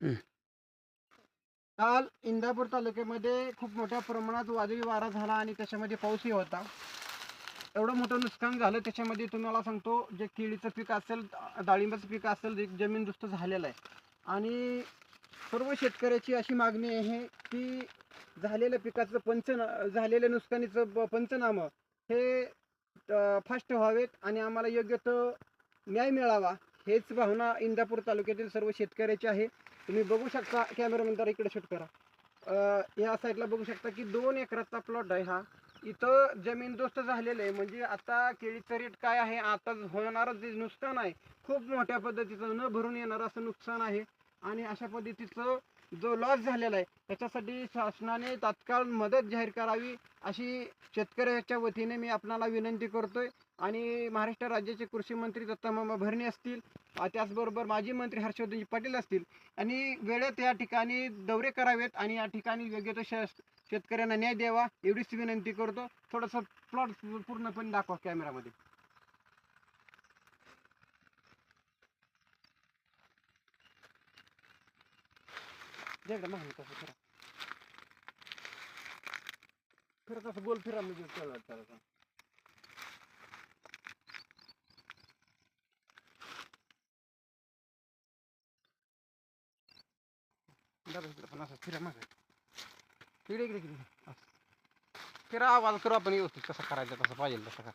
हं. काल इंदापूर तालुक्यामध्ये खूप मोठ्या प्रमाणात वादळी वारा झाला आणि त्याच्यामध्ये पाऊसही होता. एवढं मोठं नुकसान झालं त्याच्यामध्ये तुम्हाला सांगतो, जे केळीचं पीक असेल, डाळिंबाचं पीक असेल, जमीनदोस्त झालेलं आहे. आणि सर्व शेतकऱ्याची अशी मागणी आहे की झालेल्या पिकाचं झालेल्या नुकसानीचं पंचनामं हे फास्ट व्हावेत आणि आम्हाला योग्य तो न्याय मिळावा, हेच भावना इंदापूर तालुक्यातील सर्व शेतकऱ्याची आहे. तुम्ही बघू शकता, कॅमेरामॅन इकडे शूट करा. या साईडला बघू शकता की 2 एकराचा प्लॉट आहे हा. इथं जमीनदोस्त झालेलं आहे. म्हणजे आता केळीचं रेट काय आहे, आता होणारं जे नुकसान आहे खूप मोठ्या पद्धतीचं न भरून येणारं असं नुकसान आहे. आणि अशा पद्धतीचं जो लॉस झालेला आहे त्याच्यासाठी शासनाने तात्काळ मदत जाहीर करावी, अशी शेतकऱ्याच्या वतीने मी आपणाला विनंती करतोय. आणि महाराष्ट्र राज्याचे कृषी मंत्री दत्तामामा भरणे असतील, त्याचबरोबर माजी मंत्री हर्षवर्धनजी पाटील असतील, आणि वेळेत या ठिकाणी दौरे करावेत आणि या ठिकाणी योग्य तो शेतकऱ्यांना न्याय द्यावा, एवढीच विनंती करतो. थोडंसं प्लॉट पूर्णपणे दाखवा कॅमेरामध्ये. तसं फिरा, फिरत असं गोल फिरा म्हणजे त्याला पण असं फिरा मागे, इकडे इकडे इकडे असं फिरा, आवाज करू आपण व्यवस्थित, कसं करायचं तसं पाहिजे तसं करा.